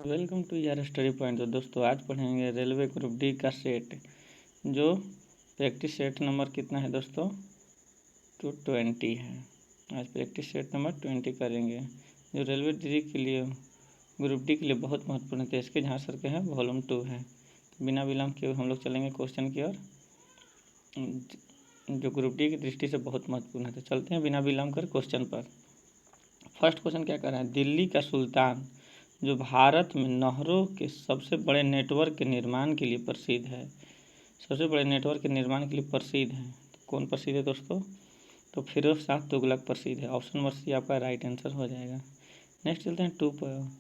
Welcome to यार study point. तो दोस्तों आज पढ़ेंगे रेलवे ग्रुप डी का सेट, जो प्रैक्टिस सेट नंबर कितना है दोस्तों, तो 20 है। आज प्रैक्टिस सेट नंबर 20 करेंगे, जो रेलवे डी के लिए ग्रुप डी के लिए बहुत महत्वपूर्ण है। इसके जहाँ सर के हैं वॉल्यूम 2 है। तो बिना विलम्ब के हम लोग चलेंगे क्वेश्चन की ओर, जो ग्रुप डी की दृष्टि से बहुत महत्वपूर्ण है। तो चलते हैं बिना विलम्ब कर क्वेश्चन पर। फर्स्ट क्वेश्चन क्या कर रहा है, दिल्ली का सुल्तान जो भारत में नहरों के सबसे बड़े नेटवर्क के निर्माण के लिए प्रसिद्ध है, सबसे बड़े नेटवर्क के निर्माण के लिए प्रसिद्ध है, तो कौन प्रसिद्ध है दोस्तों, तो फिरोज शाह तुगलक प्रसिद्ध है। ऑप्शन नंबर सी आपका राइट आंसर हो जाएगा। नेक्स्ट चलते हैं 2 पर।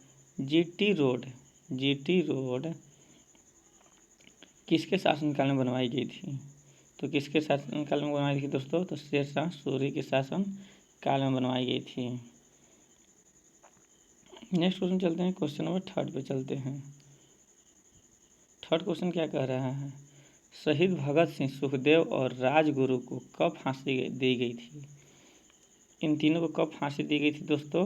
जीटी रोड किसके शासनकाल में बनवाई गई थी, तो किसके शासनकाल में बनवाई थी दोस्तों, तो शेरशाह सूरी के शासन काल में बनवाई गई थी। नेक्स्ट क्वेश्चन चलते हैं क्वेश्चन नंबर 3 पे चलते हैं। थर्ड क्वेश्चन क्या कह रहा है, शहीद भगत सिंह, सुखदेव और राजगुरु को कब फांसी दी गई थी। इन तीनों को कब फांसी दी गई थी दोस्तों,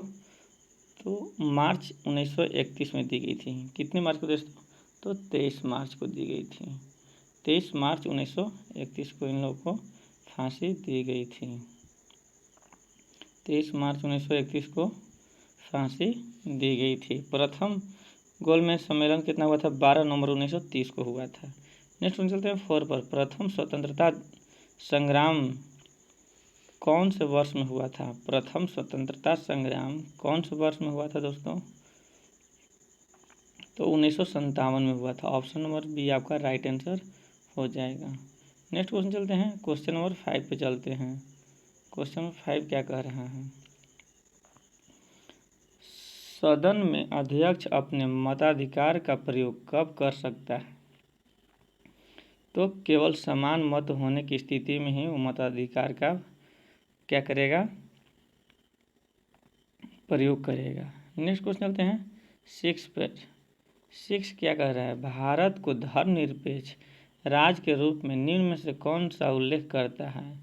तो मार्च 1931 में दी गई थी। कितने मार्च को दोस्तों, तो 23 मार्च को दी गई थी। 23 मार्च 1931 को इन लोगों को फांसी दी गई थी। 23 मार्च 1931 को फांसी दी गई थी। प्रथम गोलमेज सम्मेलन कितना हुआ था, 12 नवंबर 1930 को हुआ था। नेक्स्ट चलते हैं 4 पर। प्रथम स्वतंत्रता संग्राम कौन से वर्ष में हुआ था, प्रथम स्वतंत्रता संग्राम कौन से वर्ष में हुआ था दोस्तों, तो 1957 में हुआ था। ऑप्शन नंबर बी आपका राइट आंसर हो जाएगा। नेक्स्ट क्वेश्चन चलते हैं क्वेश्चन नंबर 5 पे चलते हैं। क्वेश्चन नंबर 5 क्या कह रहा है, सदन में अध्यक्ष अपने मताधिकार का प्रयोग कब कर सकता है, तो केवल समान मत होने की स्थिति में ही वो मताधिकार का क्या करेगा, प्रयोग करेगा। नेक्स्ट क्वेश्चन चलते हैं 6 पर। 6 क्या कह रहा है, भारत को धर्मनिरपेक्ष राज्य के रूप में निम्न में से कौन सा उल्लेख करता है,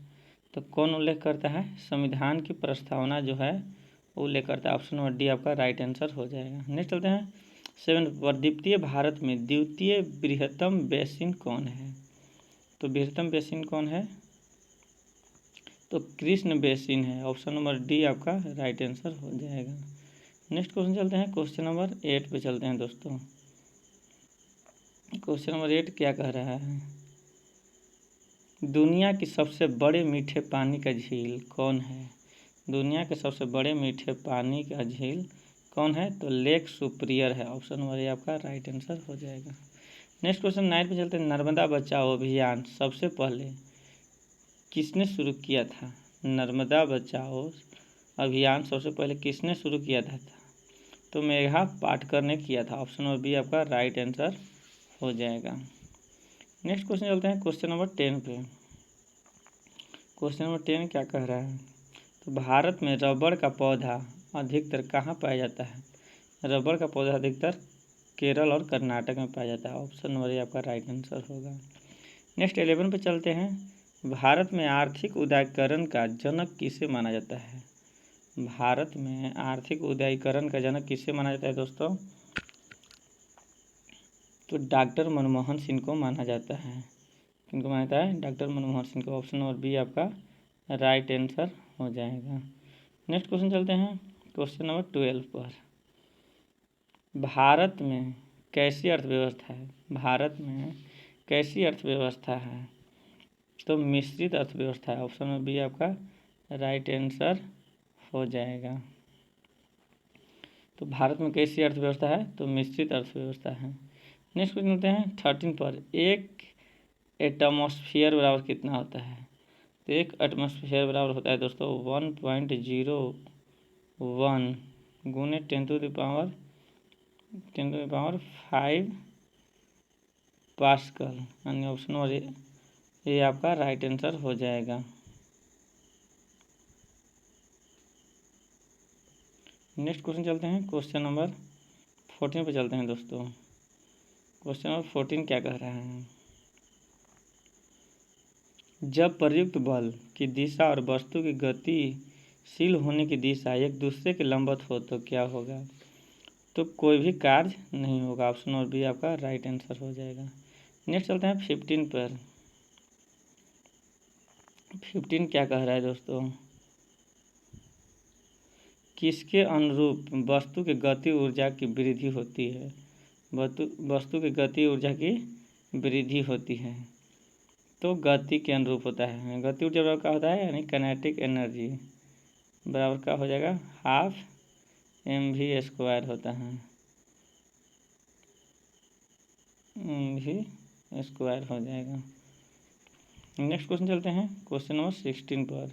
तो कौन उल्लेख करता है, संविधान की प्रस्तावना जो है उल्लेख करता है। ऑप्शन नंबर डी आपका राइट आंसर हो जाएगा। नेक्स्ट चलते हैं 7 पर। द्वितीय भारत में द्वितीय बृहत्तम बेसिन कौन है, तो बृहत्तम बेसिन कौन है, तो कृष्ण बेसिन है। ऑप्शन नंबर डी आपका राइट आंसर हो जाएगा। नेक्स्ट क्वेश्चन चलते हैं क्वेश्चन नंबर 8 पे चलते हैं दोस्तों। क्वेश्चन नंबर 8 क्या कह रहा है, दुनिया की सबसे बड़े मीठे पानी का झील कौन है, दुनिया के सबसे बड़े मीठे पानी का झील कौन है, तो लेक सुपीरियर है। ऑप्शन नंबर ए आपका राइट आंसर हो जाएगा। नेक्स्ट क्वेश्चन 9 पे चलते हैं। नर्मदा बचाओ अभियान सबसे पहले किसने शुरू किया था, नर्मदा बचाओ अभियान सबसे पहले किसने शुरू किया था, तो मेघा पाटकर ने किया था। ऑप्शन नंबर बी आपका राइट आंसर हो जाएगा। नेक्स्ट क्वेश्चन चलते हैं क्वेश्चन नंबर 10 पे। क्वेश्चन नंबर 10 क्या कह रहा है, तो भारत में रबड़ का पौधा अधिकतर कहाँ पाया जाता है, रबड़ का पौधा अधिकतर केरल और कर्नाटक में पाया जाता है। ऑप्शन नंबर ए आपका राइट आंसर होगा। नेक्स्ट 11 पे चलते हैं। भारत में आर्थिक उदारीकरण का जनक किसे माना जाता है, भारत में आर्थिक उदारीकरण का जनक किसे माना जाता है दोस्तों, तो डॉक्टर मनमोहन सिंह को माना जाता है। किनको माना जाता है, डॉक्टर मनमोहन सिंह को। ऑप्शन नंबर बी आपका राइट आंसर हो जाएगा। नेक्स्ट क्वेश्चन चलते हैं क्वेश्चन नंबर 12 पर। भारत में कैसी अर्थव्यवस्था है, भारत में कैसी अर्थव्यवस्था है, तो मिश्रित अर्थव्यवस्था है। ऑप्शन नंबर बी आपका राइट आंसर हो जाएगा। तो भारत में कैसी अर्थव्यवस्था है, तो मिश्रित अर्थव्यवस्था है। नेक्स्ट क्वेश्चन होते हैं 13 पर। एक एटमॉस्फेयर बराबर कितना होता है, तो एक एटमॉस्फेयर बराबर होता है दोस्तों 1.01 गुने 10⁵ पास्कल, यानी ऑप्शन नंबर ये आपका राइट आंसर हो जाएगा। नेक्स्ट क्वेश्चन चलते हैं क्वेश्चन नंबर 14 पे चलते हैं दोस्तों। क्वेश्चन नंबर 14 क्या कह रहा है, जब प्रयुक्त बल की दिशा और वस्तु की गतिशील होने की दिशा एक दूसरे के लंबवत हो तो क्या होगा, तो कोई भी कार्य नहीं होगा। ऑप्शन नंबर बी आपका राइट आंसर हो जाएगा। नेक्स्ट चलते हैं 15 पर। 15 क्या कह रहा है दोस्तों, किसके अनुरूप वस्तु की गति ऊर्जा की वृद्धि होती है। वस्तु की गति ऊर्जा की वृद्धि होती है, तो गति के अनुरूप होता है। गति ऊर्जा बराबर क्या होता है, यानी काइनेटिक एनर्जी बराबर क्या हो जाएगा, हाफ mv² होता है, mv² हो जाएगा। नेक्स्ट क्वेश्चन चलते हैं क्वेश्चन नंबर 16 पर।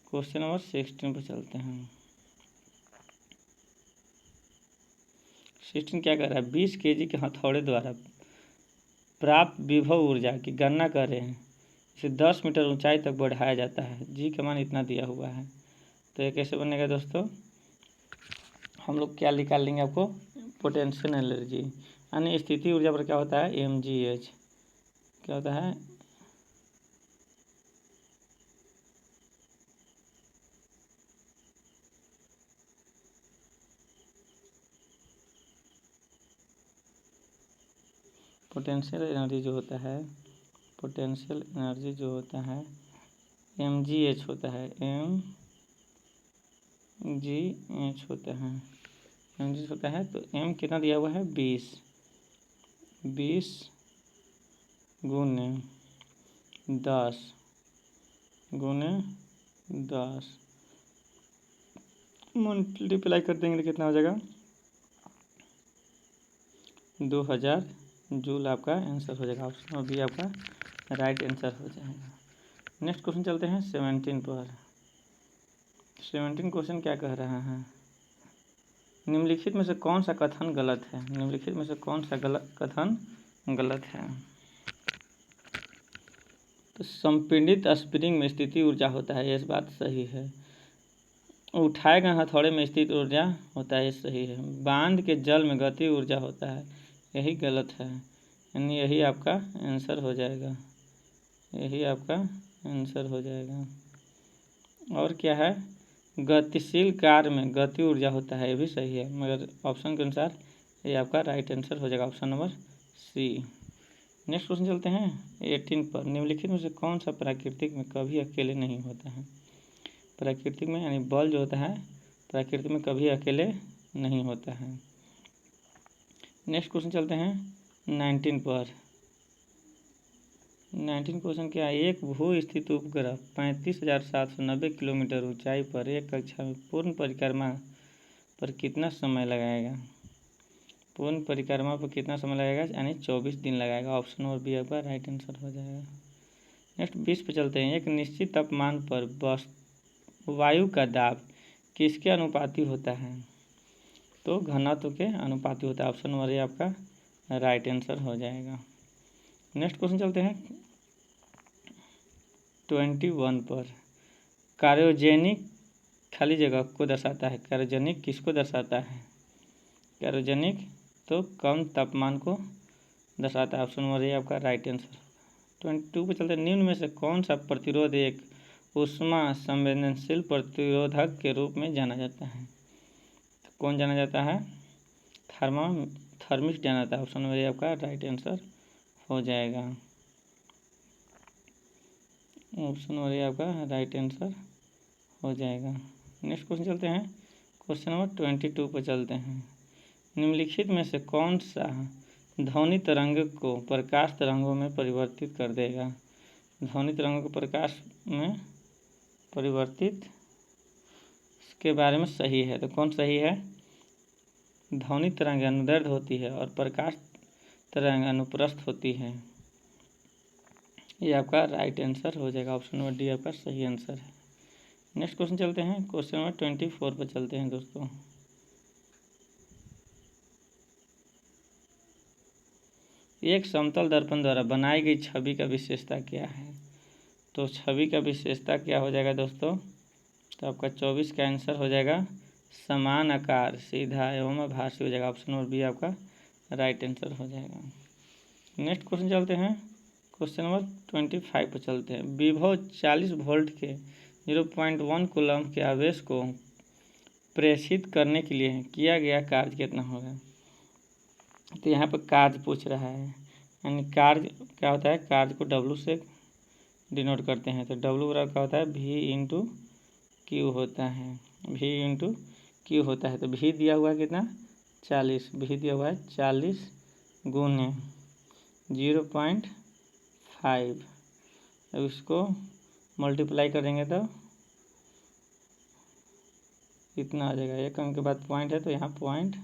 क्वेश्चन नंबर 16 पर चलते हैं। 16 क्या कर रहा है, 20 kg के हथौड़े द्वारा प्राप्त विभव ऊर्जा की गणना करें। इसे 10 मीटर ऊंचाई तक बढ़ाया जाता है। जी का मान इतना दिया हुआ है। तो ये कैसे बनेगा दोस्तों, हम लोग क्या निकाल लेंगे, आपको पोटेंशियल एनर्जी यानी स्थिति ऊर्जा पर क्या होता है, mgh क्या होता है, पोटेंशियल एनर्जी जो होता है, पोटेंशियल एनर्जी जो होता है mgh होता है, mgh होता है, mgh होता है। तो m कितना दिया हुआ है, 20 गुने 10 गुने 10 मल्टीप्लाई कर देंगे तो कितना हो जाएगा, 2000 जूल आपका आंसर हो जाएगा। ऑप्शन और बी आपका राइट आंसर हो जाएगा। नेक्स्ट क्वेश्चन चलते हैं 17 पर। 17 क्वेश्चन क्या कह रहा है, निम्नलिखित में से कौन सा कथन गलत है। निम्नलिखित में से कौन सा कथन गलत है। तो संपीड़ित स्प्रिंग में स्थिति ऊर्जा होता है, यह बात सही है। उठाए गए हथौड़े में स्थित ऊर्जा होता है, ये सही है। बांध के जल में गति ऊर्जा होता है, यही गलत है, यानी यही आपका आंसर हो जाएगा, यही आपका आंसर हो जाएगा। और क्या है, गतिशील कार्य में गति ऊर्जा होता है, ये भी सही है, मगर ऑप्शन के अनुसार ये आपका राइट आंसर हो जाएगा, option number C. Next question चलते हैं 18 पर। निम्नलिखित में से कौन सा प्राकृतिक में कभी अकेले नहीं होता है। प्राकृतिक में यानी बल जो होता है प्राकृतिक में कभी अकेले नहीं होता है। नेक्स्ट क्वेश्चन चलते हैं 19 पर। 19 क्वेश्चन क्या है, एक भू स्थित उपग्रह 35,790 किलोमीटर ऊंचाई पर एक कक्षा में पूर्ण परिक्रमा पर कितना समय लगाएगा। पूर्ण परिक्रमा पर कितना समय लगेगा, यानी 24 दिन लगाएगा। ऑप्शन और बी आपका राइट आंसर हो जाएगा। नेक्स्ट 20 पे चलते हैं। एक निश्चित तापमान पर वायु का दाब किसके अनुपाती होता है। तो घनत्व के अनुपाती होता है। ऑप्शन नंबर ए आपका राइट आंसर हो जाएगा। नेक्स्ट क्वेश्चन चलते हैं 21 पर। कार्योजेनिक खाली जगह को दर्शाता है। कार्योजेनिक किसको दर्शाता है, कार्योजेनिक तो कम तापमान को दर्शाता है। ऑप्शन नंबर ए आपका राइट आंसर। 22 पे चलते हैं। निम्न में से कौन सा प्रतिरोध एक ऊष्मा संवेदनशील प्रतिरोधक के रूप में जाना जाता है। तो कौन जाना जाता है, थर्मिस्ट जाना जाता है। ऑप्शन नंबर ए आपका राइट आंसर हो जाएगा। ऑप्शन नंबर ए आपका राइट आंसर हो जाएगा। नेक्स्ट क्वेश्चन चलते हैं क्वेश्चन नंबर 22 पर चलते हैं। निम्नलिखित में से कौन सा ध्वनि तरंग को प्रकाश तरंगों में परिवर्तित कर देगा। ध्वनि तरंगों को प्रकाश में परिवर्तित के बारे में सही है, तो कौन सही है, ध्वनि तरंग अनुदैर्ध्य होती है और प्रकाश तरंग अनुप्रस्थ होती है। ये आपका राइट आंसर हो जाएगा। ऑप्शन नंबर डी आपका सही आंसर है। नेक्स्ट क्वेश्चन चलते हैं क्वेश्चन नंबर 24 पर चलते हैं दोस्तों। एक समतल दर्पण द्वारा बनाई गई छवि का विशेषता क्या है। तो छवि का विशेषता क्या हो जाएगा दोस्तों, तो आपका 24 का आंसर हो जाएगा समान आकार, सीधा एवं आभासी हो जाएगा। ऑप्शन नंबर बी आपका राइट आंसर हो जाएगा। नेक्स्ट क्वेश्चन चलते हैं क्वेश्चन नंबर 25 पर चलते हैं। विभव 40 वोल्ट के 0.1 कूलम्ब के आवेश को प्रेषित करने के लिए किया गया कार्य कितना होगा। तो यहाँ पर कार्य पूछ रहा है, यानी कार्य क्या होता है, कार्य को W से डिनोट करते हैं। तो W बराबर क्या होता है, V इंटू क्यू होता है, V इंटू क्यू होता है। तो V दिया हुआ है कितना, 40, V दिया हुआ है 40 गुने 0.5। अब इसको मल्टीप्लाई करेंगे तो इतना आ जाएगा। एक अंक के बाद पॉइंट है तो यहाँ पॉइंट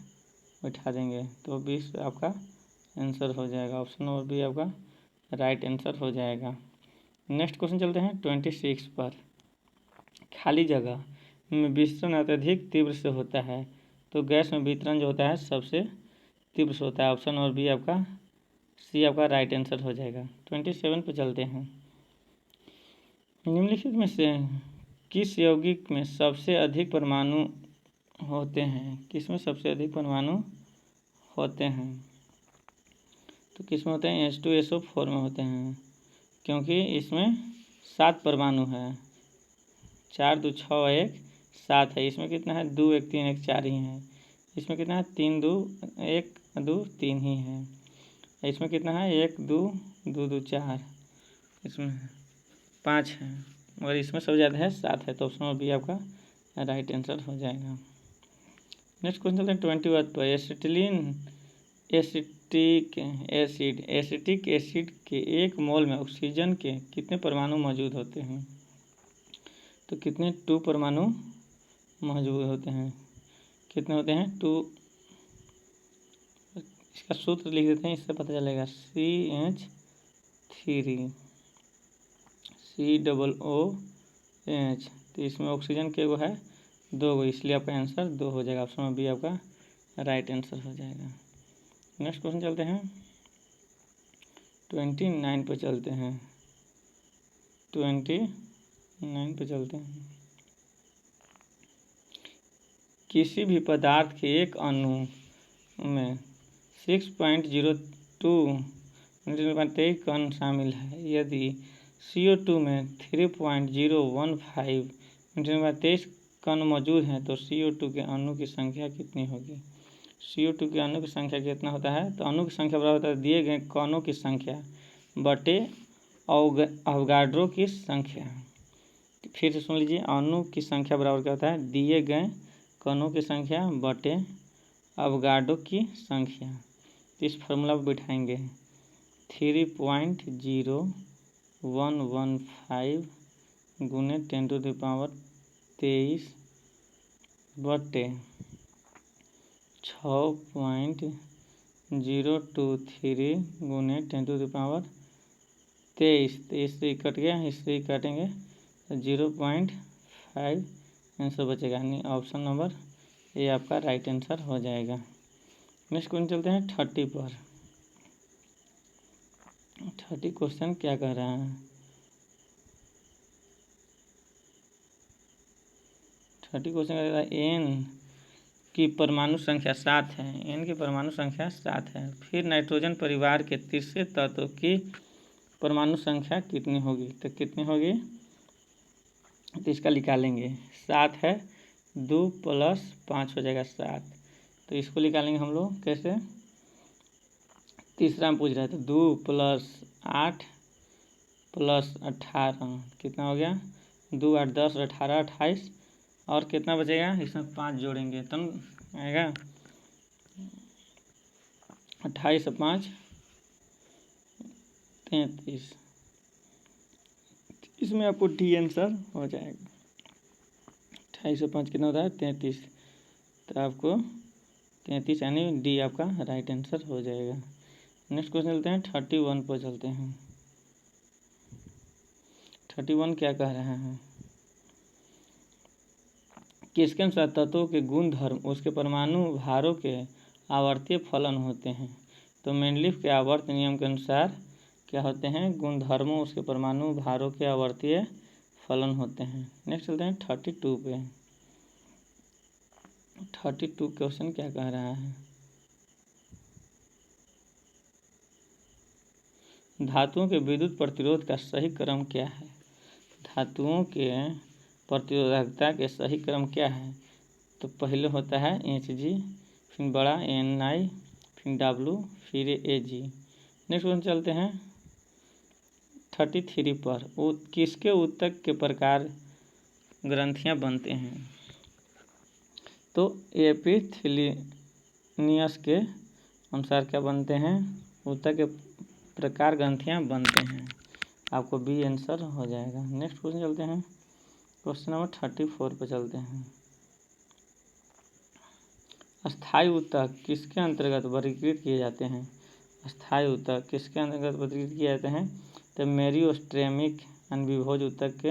बैठा देंगे, तो 20 आपका आंसर हो जाएगा। ऑप्शन नंबर बी आपका राइट आंसर हो जाएगा। नेक्स्ट क्वेश्चन चलते हैं 26 पर। खाली जगह में विस्तरण अत्यधिक तीव्र से होता है तो गैस में वितरण जो होता है सबसे तीव्र से होता है। ऑप्शन नंबर बी आपका सी आपका राइट आंसर हो जाएगा। 27 पर चलते हैं। निम्नलिखित में से किस यौगिक में सबसे अधिक परमाणु होते हैं, किसमें सबसे अधिक परमाणु होते हैं। तो किसमें होते हैं, H2SO4 में होते हैं, क्योंकि इसमें 7 परमाणु है। 4 2 6 1 7 है। इसमें कितना है, 2 1 3 1 4 ही है। इसमें कितना है, 3 2 1 2 3 ही है। इसमें कितना है, 1 2 2 2 4, इसमें 5 है, और इसमें सबसे ज़्यादा है 7 है। तो ऑप्शन नंबर बी आपका राइट आंसर हो जाएगा। नेक्स्ट क्वेश्चन चलते हैं 21 पर। एसिटिक एसिड के 1 मोल में ऑक्सीजन के कितने परमाणु मौजूद होते हैं। तो कितने 2 परमाणु मौजूद होते हैं, कितने होते हैं 2। इसका सूत्र लिख देते हैं, इससे पता चलेगा। CH3 COOH। तो इसमें ऑक्सीजन के वो है 2 इसलिए आपका आंसर 2 हो जाएगा। ऑप्शन बी आपका राइट आंसर हो जाएगा। नेक्स्ट क्वेश्चन चलते हैं 29 पे चलते हैं। 29 पे चलते हैं। किसी भी पदार्थ के एक अणु में 6.02 कण शामिल है। यदि CO2 में 3.015 कण मौजूद हैं तो CO2 के अणु की संख्या कितनी होगी। CO2 के अणु की संख्या कितना होता है, तो अणु की संख्या बराबर होता है दिए गए कणों की संख्या बटे अवगाड्रो की संख्या। फिर से सुन लीजिए, अणु की संख्या बराबर क्या होता है, दिए गए कणों की संख्या बटे अवगाड्रो की संख्या। तो इस फॉर्मूला पर बिठाएंगे 3.0115 गुने 10⁻23 बटे 6.023 गुने 10⁻23। तो इससे कट गया, इससे काटेंगे तो 0.5 आंसर बचेगा, यानी ऑप्शन नंबर ये आपका राइट आंसर हो जाएगा। नेक्स्ट क्वेश्चन चलते हैं 30 पर। 30 क्वेश्चन क्या कह रहा है, 30 क्वेश्चन कह रहा है N की परमाणु संख्या 7 है। N की परमाणु संख्या 7 है। फिर नाइट्रोजन परिवार के तीसरे तत्व की परमाणु संख्या कितनी होगी। तो कितनी होगी, तो इसका निकालेंगे। 7 है, 2 + 5 हो जाएगा 7। तो इसको निकालेंगे हम लोग कैसे, तीसरा में पूछ रहा है। तो 2 + 8 + 18 कितना हो गया, 2 8 10 18 28, और कितना बचेगा, इसमें 5 जोड़ेंगे तब आएगा 28 और 5 33। इसमें आपको डी आंसर हो जाएगा। 28 और 5 कितना होता है, 33। तो आपको 33 यानी डी आपका राइट आंसर हो जाएगा। नेक्स्ट क्वेश्चन चलते हैं 31 पर चलते हैं। 31 क्या कह रहे हैं, किसके अनुसार तत्वों के गुण धर्म उसके परमाणु भारों के आवर्तीय फलन होते हैं। तो मेंडलीफ के आवर्त नियम के अनुसार क्या होते हैं, गुण धर्मों उसके परमाणु भारों के आवर्तीय फलन होते हैं। नेक्स्ट चलते हैं 32 पे। 32 क्वेश्चन क्या कह रहा है, धातुओं के विद्युत प्रतिरोध का सही क्रम क्या है। धातुओं के प्रतिरोधकता के सही क्रम क्या है। तो पहले होता है HG, फिर बड़ा NI, फिर W, फिर AG। नेक्स्ट क्वेश्चन चलते हैं 33 पर। किसके ऊतक के प्रकार ग्रंथियां बनते हैं? तो एपिथेलियस के अनुसार क्या बनते हैं? ऊतक के प्रकार ग्रंथियां बनते हैं। आपको बी आंसर हो जाएगा। नेक्स्ट क्वेश्चन चलते हैं, क्वेश्चन नंबर 34 पर चलते हैं। अस्थायी ऊतक किसके अंतर्गत वर्गीकृत किए जाते हैं? अस्थायी ऊतक किसके अंतर्गत वर्गीकृत किए जाते हैं? तो मेरियोस्टेमिक अनविभोज ऊतक के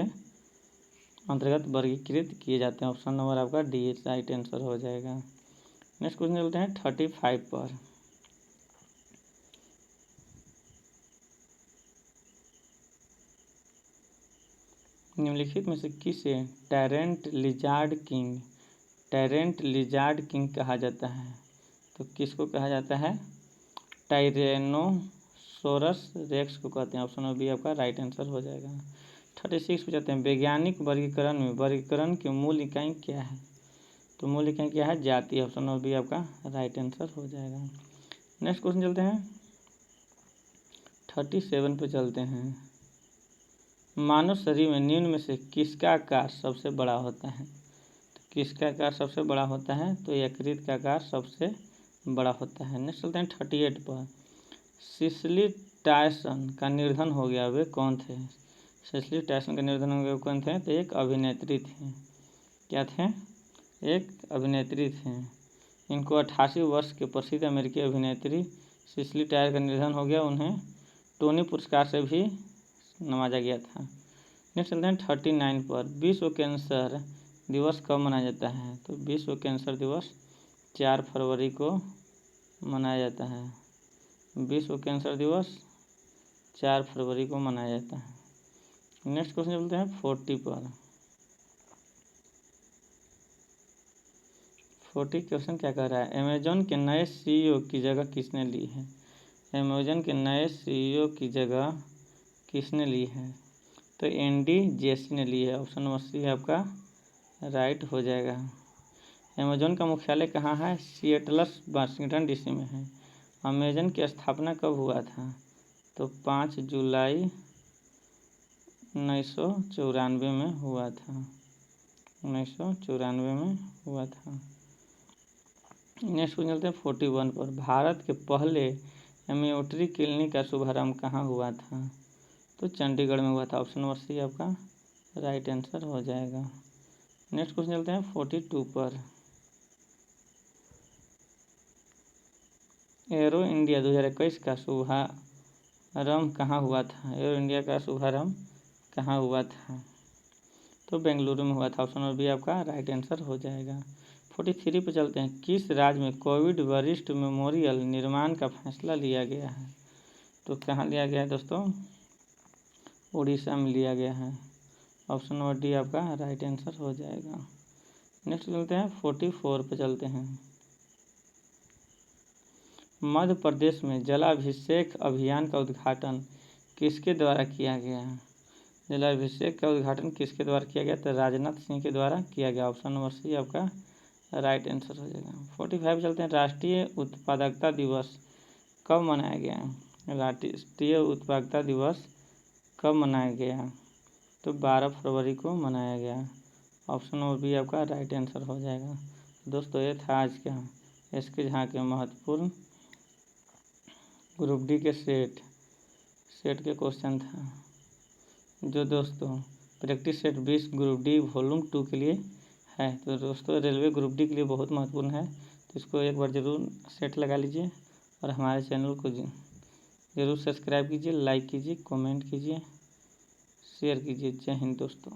अंतर्गत वर्गीकृत किए जाते हैं। ऑप्शन नंबर आपका डी राइट आंसर हो जाएगा। नेक्स्ट क्वेश्चन चलते हैं 35 पर। निम्नलिखित में से किसे टैरेंट लिजार्ड किंग कहा जाता है? तो किसको कहा जाता है? टाइरेनोसोरस रेक्स को कहते हैं। ऑप्शन नंबर बी आपका राइट आंसर हो जाएगा। 36 पे जाते हैं। वैज्ञानिक वर्गीकरण में वर्गीकरण की मूल इकाई क्या है? तो मूल इकाई क्या है? जाति। ऑप्शन नंबर बी आपका राइट आंसर हो जाएगा। नेक्स्ट क्वेश्चन चलते हैं 37 पे चलते हैं। मानव शरीर में निम्न में से किसका आकार सबसे बड़ा होता है? तो किसका आकार सबसे बड़ा होता है? तो यकृत का आकार सबसे बड़ा होता है। नेक्स्ट चलते हैं 38 पर। सिसिली टायसन का निधन हो गया, वे कौन थे? सिसिली टायसन का निधन हो गया, वे कौन थे? तो एक अभिनेत्री थे। क्या थे? एक अभिनेत्री थे। इनको 88 वर्ष के प्रसिद्ध अमेरिकी अभिनेत्री सिसिली टायर का निधन हो गया। उन्हें टोनी पुरस्कार से भी नवाजा गया था। नेक्स्ट चलते हैं 39 पर। विश्व कैंसर दिवस कब मनाया जाता है? तो विश्व कैंसर दिवस 4 फरवरी को मनाया जाता है। विश्व कैंसर दिवस 4 फरवरी को मनाया जाता है। नेक्स्ट क्वेश्चन चलते हैं 40 पर। 40 क्वेश्चन क्या कह रहा है? अमेजॉन के नए CEO की जगह किसने ली है? अमेजॉन के नए CEO की जगह किसने ली है? तो एंडी जेसी ने ली है। ऑप्शन नंबर सी आपका राइट हो जाएगा। अमेजॉन का मुख्यालय कहाँ है? सिएटल्स वाशिंगटन DC में है। अमेजॉन की स्थापना कब हुआ था? तो 5 जुलाई 1994 में हुआ था। 1994 में हुआ था। नेक्स्ट क्वेश्चन चलते हैं 41 पर। भारत के पहले एम्ब्रॉयडरी क्लिनिक का शुभारंभ कहाँ हुआ था? तो चंडीगढ़ में हुआ था। ऑप्शन नंबर सी आपका राइट आंसर हो जाएगा। नेक्स्ट क्वेश्चन चलते हैं 42 पर। एरो इंडिया 2021 का शुभारंभ कहाँ हुआ था? एरो इंडिया का शुभारंभ कहाँ हुआ था? तो बेंगलुरु में हुआ था। ऑप्शन नंबर बी आपका राइट आंसर हो जाएगा। 43 पर चलते हैं। किस राज्य में कोविड वरिष्ठ मेमोरियल निर्माण का फैसला लिया गया है? तो कहाँ लिया गया है दोस्तों? उड़ीसा में लिया गया है। ऑप्शन नंबर डी आपका राइट आंसर हो जाएगा। नेक्स्ट चलते हैं 44 पे चलते हैं। मध्य प्रदेश में जलाभिषेक अभियान का उद्घाटन किसके द्वारा किया गया है? जलाभिषेक का उद्घाटन किसके द्वारा किया गया? तो राजनाथ सिंह के द्वारा किया गया। ऑप्शन नंबर सी आपका राइट आंसर हो जाएगा। 45 चलते हैं। राष्ट्रीय उत्पादकता दिवस कब मनाया गया? राष्ट्रीय उत्पादकता दिवस कब मनाया गया? तो 12 फरवरी को मनाया गया। ऑप्शन नंबर बी आपका राइट आंसर हो जाएगा। दोस्तों ये था आज का इसके जहाँ के महत्वपूर्ण ग्रुप डी के सेट के क्वेश्चन था, जो दोस्तों practice set 20 group D volume 2 के लिए है। तो दोस्तों रेलवे ग्रुप डी के लिए बहुत महत्वपूर्ण है, तो इसको एक बार ज़रूर सेट लगा लीजिए और हमारे चैनल को ज़रूर सब्सक्राइब कीजिए, लाइक कीजिए, कमेंट कीजिए, शेयर कीजिए। जय हिंद दोस्तों।